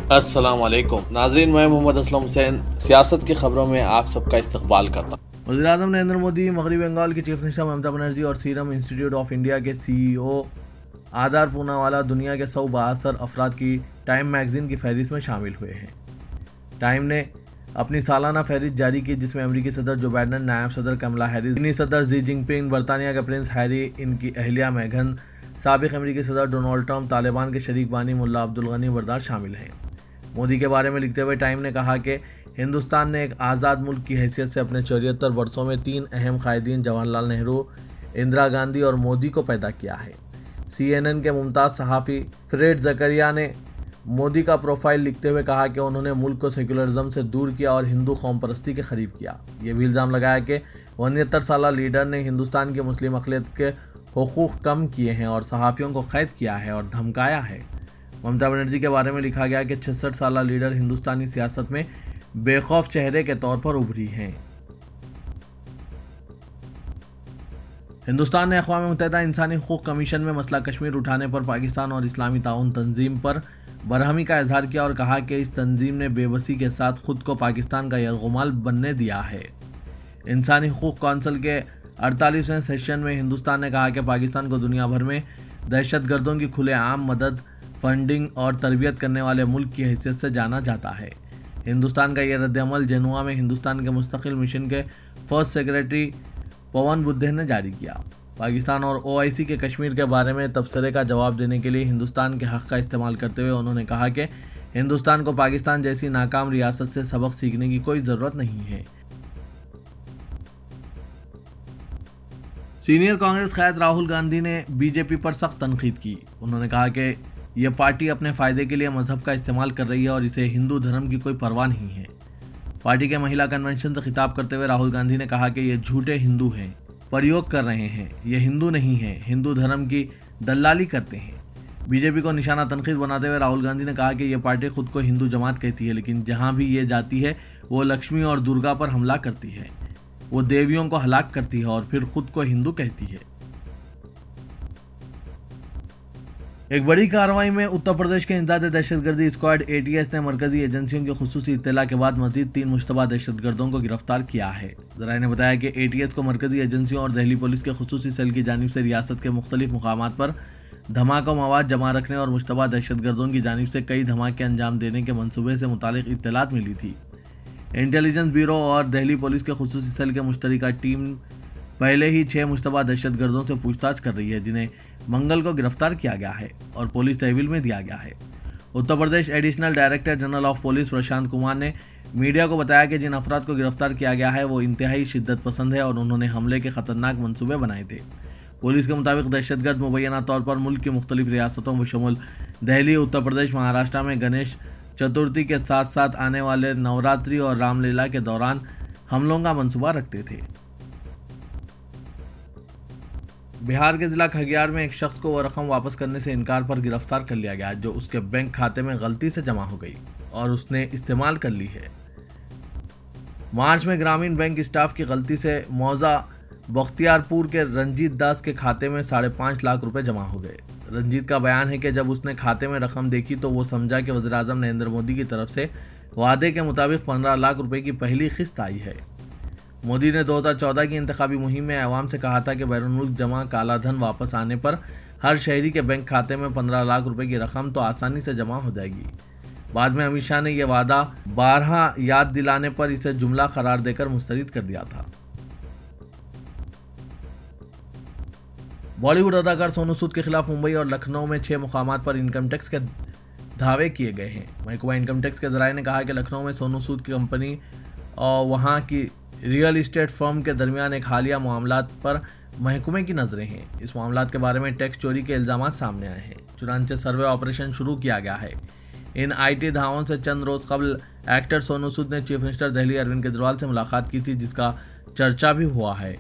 अस्सलाम वालेकुम नाजरीन, मैं मोहम्मद असलम हुसैन सियासत की खबरों में आप सबका इस्तकबाल करता हूँ। वज़ीर-ए-आज़म नरेंद्र मोदी, मगरबी बंगाल की चीफ मिनिस्टर ममता बनर्जी और सीरम इंस्टीट्यूट ऑफ इंडिया के CEO आदार पूनावाला दुनिया के 172 अफराद की टाइम मैगजीन की फहरिस्त में शामिल हुए हैं। टाइम ने अपनी सालाना फहरिस्त जारी की, जिसमें अमेरिकी सदर जो बाइडन, नायब सदर कमला हैरिस, चीनी सदर जी जिनपिंग, बरतानिया के प्रिंस हैरी, इनकी अहलिया मेघन, साबिक अमेरिकी सदर डोनाल्ड ट्रंप, तालिबान के शरीक बानी मुल्ला अब्दुल गनी बरदार शामिल हैं। मोदी के बारे में लिखते हुए टाइम ने कहा कि हिंदुस्तान ने एक आज़ाद मुल्क की हैसियत से अपने 74 वर्षों में 3 अहम कायदीन जवाहरलाल नेहरू, इंदिरा गांधी और मोदी को पैदा किया है। CNN के मुमताज़ सहाफ़ी फ्रेड ज़करिया ने मोदी का प्रोफाइल लिखते हुए कहा कि उन्होंने मुल्क को सेक्युलरिज्म से दूर किया और हिंदू कौम परस्ती के करीब किया। ये भी इल्ज़ाम लगाया कि 69 साला लीडर ने हिंदुस्तान की मुस्लिम अक़लियत के हुकूक़ कम किए हैं और सहाफ़ियों को कैद किया है और धमकाया है। ममता बनर्जी के बारे में लिखा गया कि 66 साला लीडर हिंदुस्तानी सियासत में बेखौफ चेहरे के तौर पर उभरी हैं। हिंदुस्तान ने अक़वाम मुत्तहिदा इंसानी हुकूक़ कमीशन में मसला कश्मीर उठाने पर पाकिस्तान और इस्लामी ताउन तंजीम पर बरहमी का इजहार किया और कहा कि इस तंजीम ने बेबसी के साथ खुद को पाकिस्तान का यरगुमाल बनने दिया है। इंसानी हुकूक़ कौंसिल के 48वें सेशन में हिंदुस्तान ने कहा कि पाकिस्तान को दुनिया भर में दहशतगर्दों की खुलेआम मदद, फंडिंग और तरबियत करने वाले मुल्क की हैसियत से जाना जाता है। हिंदुस्तान का यह रद्दअमल जेनुआ में हिंदुस्तान के मुस्तकिल मिशन के फर्स्ट सेक्रेटरी पवन बुद्धे ने जारी किया। पाकिस्तान और OIC के कश्मीर के बारे में तबसरे का जवाब देने के लिए हिंदुस्तान के हक़ का इस्तेमाल करते हुए उन्होंने कहा कि हिंदुस्तान को पाकिस्तान जैसी नाकाम रियासत से सबक सीखने की कोई ज़रूरत नहीं है। सीनियर कांग्रेस क़याद राहुल गांधी ने BJP पर सख्त तनकीद की। उन्होंने कहा कि यह पार्टी अपने फ़ायदे के लिए मजहब का इस्तेमाल कर रही है और इसे हिंदू धर्म की कोई परवाह नहीं है। पार्टी के महिला कन्वेंशन से खिताब करते हुए राहुल गांधी ने कहा कि ये झूठे हिंदू हैं, प्रयोग कर रहे हैं, ये हिंदू नहीं हैं, हिंदू धर्म की दलाली करते हैं। BJP को निशाना तनकीद बनाते हुए राहुल गांधी ने कहा कि यह पार्टी खुद को हिंदू जमात कहती है, लेकिन जहाँ भी ये जाती है वो लक्ष्मी और दुर्गा पर हमला करती है, वो देवियों को हलाक करती है और फिर खुद को हिंदू कहती है। एक बड़ी कार्रवाई में उत्तर प्रदेश के इंसदाद दहशतगर्दी स्क्वाड ATS ने मरकजी एजेंसियों की खुसूसी इत्तला के बाद मजीद 3 मुश्तबा दहशतगर्दों को गिरफ्तार किया है। ज़राए ने बताया कि ATS को मरकजी एजेंसियों और दिल्ली पुलिस के खुसूसी सेल की जानिब से रियासत के मुख्तलिफ मुकामात पर धमाका मवाद जमा रखने और मुश्तबा दहशतगर्दों की जानिब से कई धमाके अंजाम देने के मनसूबे से मुतालिक इत्तलात मिली थी। इंटेलिजेंस ब्यूरो और दिल्ली पुलिस के खुसूसी सेल के मुश्तरका टीम पहले ही 6 मुश्तबा दहशतगर्दों से पूछताछ कर रही है, जिन्हें मंगल को गिरफ्तार किया गया है और पुलिस तहवील में दिया गया है। Uttar Pradesh additional director general of police Prashant Kumar ने मीडिया को बताया कि जिन अफराद को गिरफ्तार किया गया है वो इंतहाई शिद्दत पसंद है और उन्होंने हमले के खतरनाक मंसूबे बनाए थे। पुलिस के मुताबिक दहशतगर्द मुबैना तौर पर मुल्क की मुख्तलिफ रियासतों बशमुल दिल्ली, उत्तर प्रदेश, महाराष्ट्र में गणेश चतुर्थी के साथ साथ आने वाले नवरात्रि और रामलीला के दौरान हमलों का मंसूबा रखते थे। बिहार के जिला खगियार में एक शख्स को वो रकम वापस करने से इनकार पर गिरफ्तार कर लिया गया जो उसके बैंक खाते में गलती से जमा हो गई और उसने इस्तेमाल कर ली है। मार्च में ग्रामीण बैंक स्टाफ की गलती से मौजा बख्तियारपुर के रंजीत दास के खाते में 5.5 लाख रुपए जमा हो गए। रंजीत का बयान है कि जब उसने खाते में रकम देखी तो वो समझा कि वज़ीर-ए-आज़म नरेंद्र मोदी की तरफ से वादे के मुताबिक 15 लाख रुपए की पहली किस्त आई है। मोदी ने 2014 की इंतखाबी मुहिम में अवाम से कहा था कि बैरून मुल्क जमा काला धन वापस आने पर हर शहरी के बैंक खाते में 15 लाख रुपए की रकम तो आसानी से जमा हो जाएगी। बाद में अमित शाह ने यह वादा 12 याद दिलाने पर इसे जुमला करार देकर मुस्तरद कर दिया था। बॉलीवुड अदाकार सोनू सूद के खिलाफ मुंबई और लखनऊ में 6 मुकामात पर इनकम टैक्स के दावे किए गए हैं। महकमा इनकम टैक्स के ज़राए ने कहा कि लखनऊ में सोनू सूद की कंपनी और वहाँ की रियल इस्टेट फर्म के दरमियान एक हालिया मामलात पर महकमे की नज़रें हैं। इस मामलात के बारे में टैक्स चोरी के इल्ज़ाम सामने आए हैं, चुनांचे सर्वे ऑपरेशन शुरू किया गया है। इन IT धावों से चंद रोज़ कबल एक्टर सोनू सूद ने चीफ मिनिस्टर दिल्ली अरविंद केजरीवाल से मुलाकात की थी, जिसका चर्चा भी हुआ है।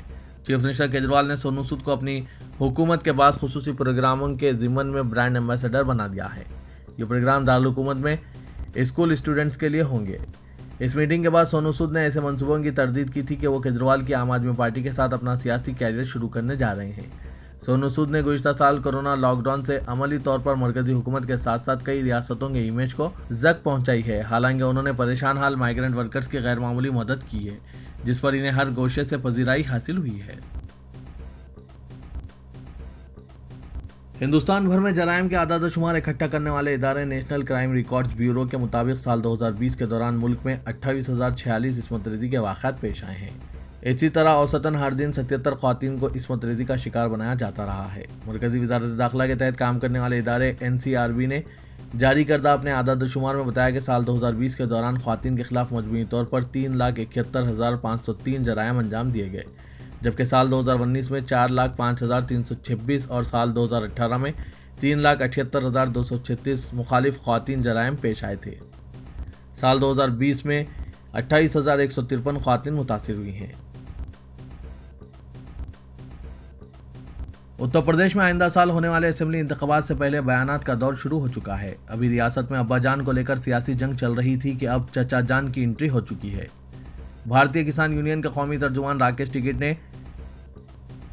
चीफ मिनिस्टर केजरीवाल ने सोनू सूद को अपनी हुकूमत के पास खुसूसी प्रोग्रामों के ज़िम्मन में ब्रांड एम्बेसडर बना दिया है। ये प्रोग्राम दारुल हुकूमत में स्कूल स्टूडेंट्स के लिए होंगे। इस मीटिंग के बाद सोनू सूद ने ऐसे मंसूबों की तरदीद की थी कि वो केजरीवाल की आम आदमी पार्टी के साथ अपना सियासी कैरियर शुरू करने जा रहे हैं। सोनू सूद ने गुज़िश्ता साल कोरोना लॉकडाउन से अमली तौर पर मरकजी हुकूमत के साथ साथ कई रियासतों के इमेज को जख्म पहुंचाई है। हालांकि उन्होंने परेशान हाल माइग्रेंट वर्कर्स की गैर मामूली मदद की है, जिस पर इन्हें हर गोशे से पजीराई हासिल हुई है। हिंदुस्तान भर में जराइम के आदाद शुमार इकट्ठा करने वाले इदारे नेशनल क्राइम रिकॉर्ड्स ब्यूरो के मुताबिक साल 2020 के दौरान मुल्क में 28,046 इस्मत रेज़ी के वाक़यात पेश आए हैं। इसी तरह औसतन हर दिन 77 ख़वातीन को इस्मत रेज़ी का शिकार बनाया जाता रहा है। मरकज़ी वज़ारत दाखिला के तहत काम करने वाले इदारे NCRB ने जारी करदा अपने आदाद शुमार में बताया कि साल 2020 के दौरान ख़वातीन के खिलाफ मजमूई तौर पर 3,71,503 जराइम अंजाम दिए गए, जबकि साल 2019 में 4,05,326 और साल 2018 में 3,78,236 मुखालिफ ख़वातीन जराइम पेश आए थे। साल 2020 में 28,153 ख़वातीन मुतासिर हुई हैं। उत्तर प्रदेश में आइंदा साल होने वाले असेंबली इंतखाबात से पहले बयानात का दौर शुरू हो चुका है। अभी रियासत में अब्बा जान को लेकर सियासी जंग चल रही थी कि अब चचा जान की एंट्री हो चुकी है। भारतीय किसान यूनियन के कौमी तर्जुमान राकेश टिकैत ने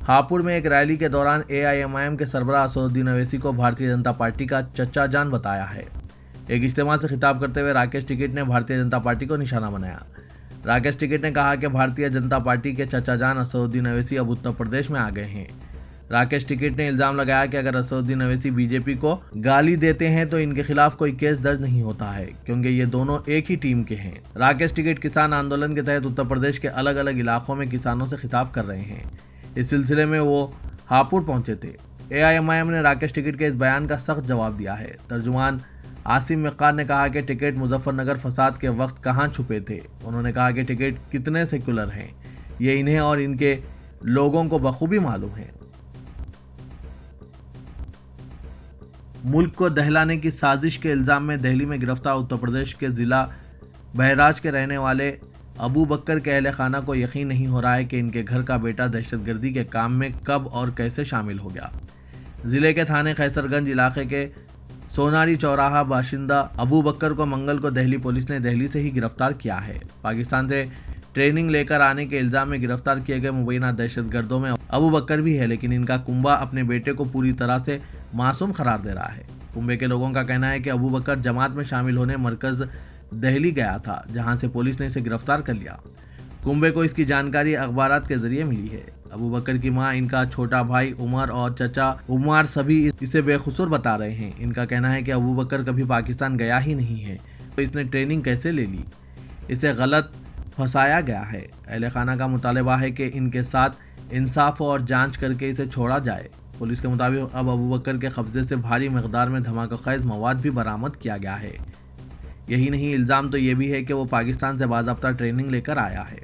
हापुड़ में एक रैली के दौरान AIMIM के सरबराह असदुद्दीन अवैसी को भारतीय जनता पार्टी का चचा जान बताया है। एक इज्तिमा से खिताब करते हुए राकेश टिकैत ने भारतीय जनता पार्टी को निशाना बनाया। राकेश टिकैत ने कहा कि भारतीय जनता पार्टी के चचा जान असदुद्दीन अवैसी अब उत्तर प्रदेश में आ गए हैं। राकेश टिकैत ने इल्जाम लगाया कि अगर असदुद्दीन अवैसी बीजेपी को गाली देते हैं तो इनके खिलाफ कोई केस दर्ज नहीं होता है, क्योंकि ये दोनों एक ही टीम के हैं। राकेश टिकैत किसान आंदोलन के तहत उत्तर प्रदेश के अलग अलग इलाकों में किसानों से खिताब कर रहे हैं। इस सिलसिले में वो हापुड़ पहुंचे थे। AIMIM ने राकेश टिकैत के इस बयान का सख्त जवाब दिया है। तर्जुमान आसिम मिक्कार ने कहा कि टिकैत मुजफ्फरनगर फसाद के वक्त कहां छुपे थे। उन्होंने कहा कि टिकैत कितने सेक्युलर हैं, ये इन्हें और इनके लोगों को बखूबी मालूम है। मुल्क को दहलाने की साजिश के इल्जाम में दिल्ली में गिरफ्तार उत्तर प्रदेश के जिला बहराज के रहने वाले अबू बकर के अहले खाना को यकीन नहीं हो रहा है कि इनके घर का बेटा दहशतगर्दी के काम में कब और कैसे शामिल हो गया। जिले के थाने खैसरगंज इलाके के सोनारी चौराहा बाशिंदा अबू बकर को मंगल को दिल्ली पुलिस ने दिल्ली से ही गिरफ्तार किया है। पाकिस्तान से ट्रेनिंग लेकर आने के इल्जाम में गिरफ्तार किए गए मुबैना दहशतगर्दों में अबू बकर भी है, लेकिन इनका कुंबा अपने बेटे को पूरी तरह से मासूम करार दे रहा है। कुंबे के लोगों का कहना है कि अबू बकर जमात में शामिल होने मरकज दिल्ली गया था, जहां से पुलिस ने इसे गिरफ्तार कर लिया। कुंबे को इसकी जानकारी अखबारात के जरिए मिली है। अबू बकर की मां, इनका छोटा भाई उमर और चचा उमर सभी इसे बेकसूर बता रहे हैं। इनका कहना है कि अबू बकर कभी पाकिस्तान गया ही नहीं है, तो इसने ट्रेनिंग कैसे ले ली, इसे गलत फंसाया गया है। अहले खाना का मुतालबा है कि इनके साथ इंसाफ और जांच करके इसे छोड़ा जाए। पुलिस के मुताबिक अब अबू बकर के कब्जे से भारी मकदार में धमाकेखेज मवाद भी बरामद किया गया है। यही नहीं, इल्ज़ाम तो ये भी है कि वो पाकिस्तान से बाज़ाब्ता ट्रेनिंग लेकर आया है।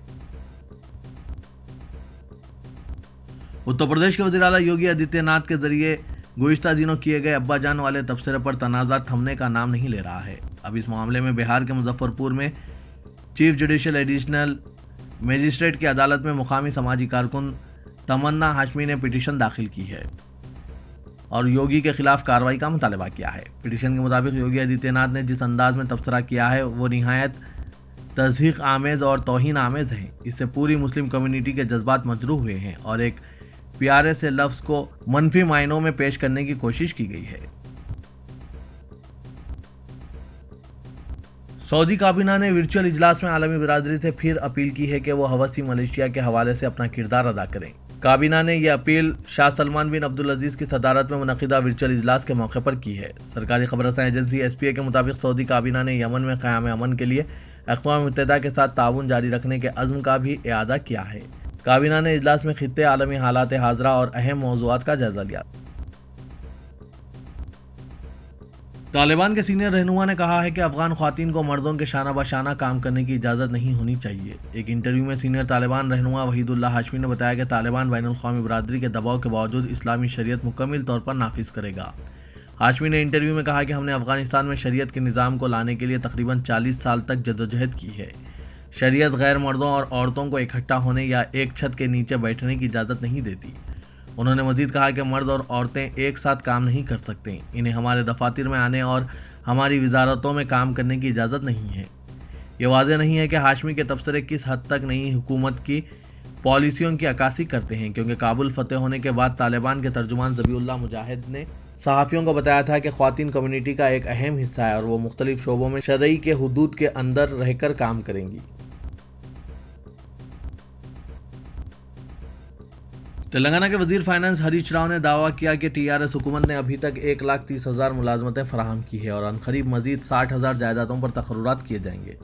उत्तर प्रदेश के वज़ीर आला योगी आदित्यनाथ के जरिए गुज़िश्ता दिनों किए गए अब्बा जान वाले तबसरे पर तनाज़ा थमने का नाम नहीं ले रहा है। अब इस मामले में बिहार के मुजफ्फरपुर में चीफ जुडिशल एडिशनल मजिस्ट्रेट की अदालत में मुकामी समाजी कारकुन तमन्ना हाशमी ने पिटीशन दाखिल की है और योगी के खिलाफ कार्रवाई का मुतालबा किया है। पिटीशन के मुताबिक योगी आदित्यनाथ ने जिस अंदाज में तबसरा किया है वो निहायत तज़हीक़ आमेज़ और तौहीन आमेज़ है। इससे पूरी मुस्लिम कम्युनिटी के जज्बात मजरूह हुए हैं और एक प्यारे से लफ्ज़ को मनफी मायनों में पेश करने की कोशिश की गई है। सऊदी काबीना ने वर्चुअल इजलास में आलमी बिरादरी से फिर अपील की है कि वो हवसी मलेशिया के हवाले से अपना किरदार अदा करें। काबीना ने यह अपील शाह सलमान बिन अब्दुल अजीज़ की सदारत में मुनक़िदा वर्चुअल इजलास के मौके पर की है। सरकारी खबरसां एजेंसी SPA के मुताबिक सऊदी काबीना ने यमन में क़याम अमन के लिए अक़वाम मुत्तहिदा के साथ ताउन जारी रखने के अज़्म का भी इआदा किया है। काबीना ने इजलास में खित्ते, आलमी हालात हाज़रा और अहम मौज़ूआत का जायज़ा लिया। तालिबान के सीनियर रहनुमा ने कहा है कि अफगान ख़वातीन को मर्दों के शाना बशाना काम करने की इजाज़त नहीं होनी चाहिए। एक इंटरव्यू में सीनियर तालिबान रहनुमा वहीदुल्लाह हाशमी ने बताया कि तालिबान बैनुल-अक़वामी बिरादरी के दबाव के बावजूद इस्लामी शरीयत मुकम्मल तौर पर नाफिज करेगा। हाशमी ने इंटरव्यू में कहा कि हमने अफगानिस्तान में शरीयत के निज़ाम को लाने के लिए तकरीबन 40 साल तक जद्दोजहद की है। शरीयत गैर मर्दों और औरतों को इकट्ठा होने या एक छत के नीचे बैठने की इजाज़त नहीं देती। उन्होंने मजीद कहा कि मर्द और औरतें एक साथ काम नहीं कर सकते। इन्हें हमारे दफातर में आने और हमारी वजारतों में काम करने की इजाज़त नहीं है। ये वाज़ेह नहीं है कि हाशमी के तबसरे किस हद तक नई हुकूमत की पॉलिसियों की अक्कासी करते हैं, क्योंकि काबुल फतेह होने के बाद तालिबान के तर्जुमान ज़बीउल्लाह मुजाहिद ने सहाफ़ियों को बताया था कि ख़वातीन कम्युनिटी का एक अहम हिस्सा है और वो मुख्तलिफ शोबों में शरई के हुदूद के अंदर रहकर काम करेंगी। तेलंगाना के वजीर फाइनेंस हरीश राव ने दावा किया कि टीआरएस हुकूमत ने अभी तक 1,30,000 मुलाजमतें फराहम की है और अनकरीब मजीद 60,000 जायदादों पर तकर्रुरात किए जाएंगे।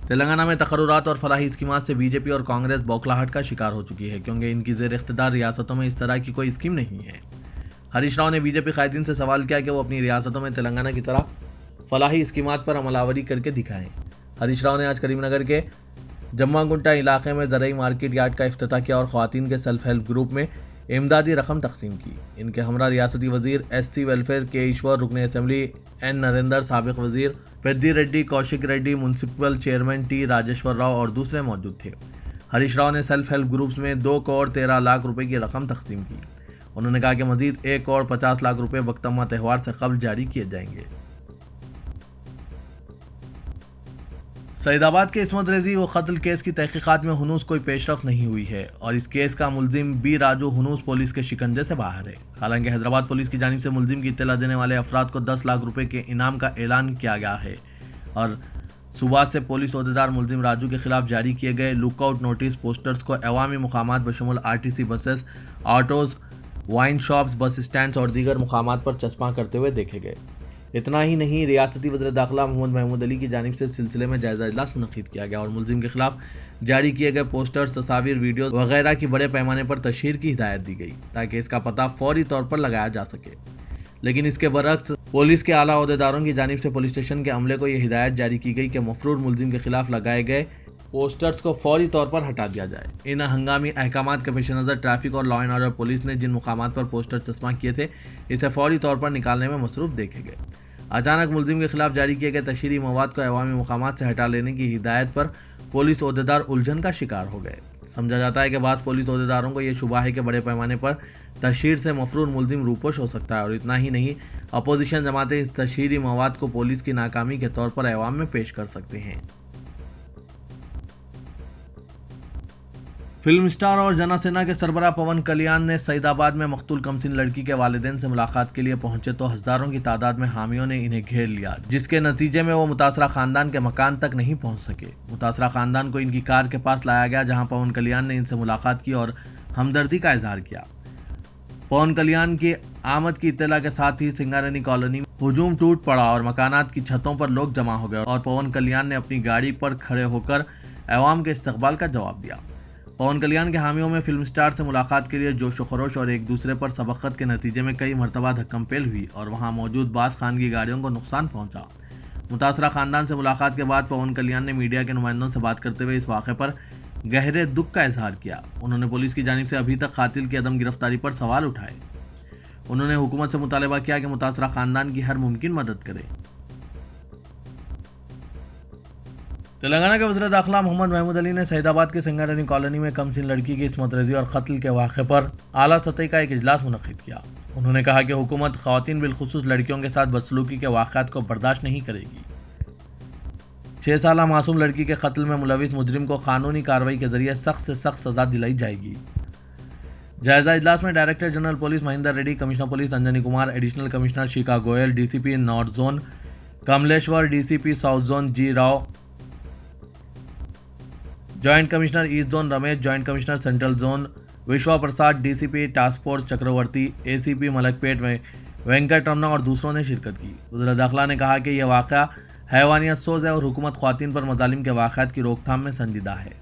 तेलंगाना में तकर्रुरात और फलाही स्कीमात से बीजेपी और कांग्रेस बौखलाहट का शिकार हो चुकी है, क्योंकि इनकी ज़ेर इख्तियार रियासतों में इस तरह की कोई स्कीम नहीं है। हरीश राव ने बीजेपी कायदीन से सवाल किया कि वो अपनी रियासतों में तेलंगाना की तरह फलाही स्कीमात पर अमलावरी करके दिखाएं। हरीश राव ने आज करीमनगर के जम्मागुंटा इलाके में ज़रई मार्केट यार्ड का इफ्तिताह किया और ख़वातीन के सेल्फ हेल्प ग्रुप में इमदादी रकम तकसीम की। इनके हमरा रियासती वजीर एससी वेलफेयर के ईश्वर, रुकन असम्बली एन नरेंद्र, साबिक वजीर Peddi Reddy, Kaushik Reddy, municipal chairman T Rajeshwar Rao और दूसरे मौजूद थे। हरीश राव ने सेल्फ हेल्प ग्रुप्स में 2 करोड़ 13 लाख रुपए की रकम तकसीम की। उन्होंने कहा कि मजीद 1 करोड़ 50 लाख रुपए बख्तम्मा त्यौहार से कबल जारी किए जाएंगे। सईदाबाद के इस्मत रेजी व कत्ल केस की तहकीकात में हुनूस कोई पेशरफ नहीं हुई है और इस केस का मुलजिम बी राजू हुनूस पुलिस के शिकंजे से बाहर है। हालांकि हैदराबाद पुलिस की जानिब से मुलजिम की इत्तला देने वाले अफराद को 10 लाख रुपए के इनाम का ऐलान किया गया है और सुबह से पुलिस ओहदेदार मुलजिम राजू के खिलाफ जारी किए गए लुकआउट नोटिस पोस्टर्स को अवामी मुकामात बशमुल RTC buses, autos, wine shops, bus stands और दीगर मुकामात पर चस्पा करते हुए देखे गए। इतना ही नहीं, रियासती वज़ीर दाखिला मोहम्मद महमूद अली की जानिब से सिलसिले में जायज़ा इजलास मुनक़िद किया गया और मुलजिम के खिलाफ जारी किए गए पोस्टर्स, तस्वीर, वीडियोस वगैरह की बड़े पैमाने पर तशहीर की हिदायत दी गई ताकि इसका पता फौरी तौर पर लगाया जा सके। लेकिन इसके बरक्स पुलिस के आला ओहदेदारों की जानिब से पुलिस स्टेशन के अमले को यह हिदायत जारी की गई कि मफरूर मुलजिम के खिलाफ लगाए गए पोस्टर्स को फौरी तौर पर हटा दिया जाए। इन हंगामी अहकामात के पेश नज़र ट्रैफिक और लॉ एंड ऑर्डर पुलिस ने जिन मुकामात पर पोस्टर चस्पा किए थे, इसे फौरी तौर पर निकालने में मसरूफ देखे गए। अचानक मुलजिम के खिलाफ जारी किए गए तशहीरी मवाद को अवामी मुकामात से हटा लेने की हिदायत पर पुलिस ओहदेदार उलझन का शिकार हो गए। समझा जाता है कि बाज़ पुलिस ओहदेदारों को यह शुबा है कि बड़े पैमाने पर तशहीर से मफरूर मुलजिम रूपोश हो सकता है और इतना ही नहीं, अपोजिशन जमातें इस तशहीरी मवाद को पुलिस की नाकामी के तौर पर अवाम में पेश कर सकते हैं। फिल्म स्टार और जना सेना के सरबराह पवन कल्याण ने सईदाबाद में मकतूल कमसिन लड़की के वालिदैन से मुलाकात के लिए पहुंचे तो हजारों की तादाद में हामियों ने इन्हें घेर लिया, जिसके नतीजे में वो मुतासरा खानदान के मकान तक नहीं पहुंच सके। मुतासरा खानदान को इनकी कार के पास लाया गया, जहां पवन कल्याण ने इनसे मुलाकात की और हमदर्दी का इजहार किया। पवन कल्याण की आमद की इत्तला के साथ ही सिंगारेनी कॉलोनी में हुजूम टूट पड़ा और मकानात की छतों पर लोग जमा हो गए और पवन कल्याण ने अपनी गाड़ी पर खड़े होकर अवाम के इस्तकबाल का जवाब दिया। पवन कल्याण के हामियों में फिल्म स्टार से मुलाकात के लिए जोश व खरोश और एक दूसरे पर सबक़त के नतीजे में कई मरतबा धक्कम-पेल हुई और वहां मौजूद बास खान की गाड़ियों को नुकसान पहुंचा। मुतासरा खानदान से मुलाकात के बाद पवन कल्याण ने मीडिया के नुमाइंदों से बात करते हुए इस वाक़े पर गहरे दुख का इजहार किया। उन्होंने पुलिस की जानिब से अभी तक कातिल की अदम गिरफ्तारी पर सवाल उठाए। उन्होंने हुकूमत से मुतालबा किया कि मुतासरा खानदान की हर मुमकिन मदद करे। तेलंगाना के वज़ीर दाखिला मोहम्मद महमूद अली ने सईदाबाद के सिंगारेनी कॉलोनी में कमसिन लड़की की इस्मत रेजी और कत्ल के वाक़े पर आला सतह का एक इजलास मुनक़िद किया। उन्होंने कहा कि हुकूमत ख़वातीन बिलखुसूस लड़कियों के साथ बदसलूकी के वाक़ात को बर्दाश्त नहीं करेगी। 6 साला मासूम लड़की के कत्ल में मुलविस मुजरिम को कानूनी कार्रवाई के जरिए सख्त से सख्त सज़ा दिलाई जाएगी। जायजा इजलास में director general police Mahender Reddy, commissioner police Anjani Kumar, additional commissioner Shikha Goel, DCP north zone Kamaleshwar, DCP south zone G Rao, joint commissioner east zone Ramesh, joint commissioner central zone Vishwa Prasad, DCP task force Chakravarthy, ACP Malakpet में वेंकट रमना और दूसरों ने शिरकत की। वज़ीर दाखिला ने कहा कि यह वाक़या हैवानियत सोज़ है और हुकूमत ख़वातीन पर मज़ालिम के वाक़यात की रोकथाम में संजीदा है।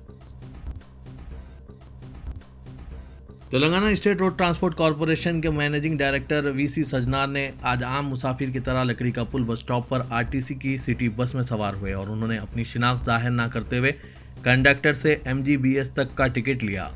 Telangana state road transport corporation के मैनेजिंग डायरेक्टर वीसी सजनार ने आज आम मुसाफिर की तरह लकड़ी का पुल बस स्टॉप पर आरटीसी की सिटी बस में सवार हुए और उन्होंने अपनी शिनाख्त जाहिर न करते हुए कंडक्टर से MGBS तक का टिकट लिया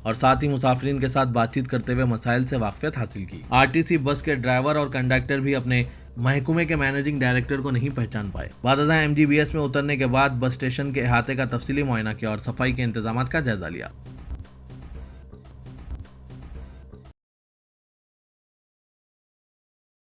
और साथ ही मुसाफिरीन के साथ बातचीत करते हुए मसाइल से वाक़फ़ियत हासिल की। आरटीसी बस के ड्राइवर और कंडक्टर भी अपने महकमे के मैनेजिंग डायरेक्टर को नहीं पहचान पाए। बादशाह MGBS में उतरने के बाद बस स्टेशन के अहाते का तफसीली मुआयना किया और सफाई के इंतजाम का जायजा लिया।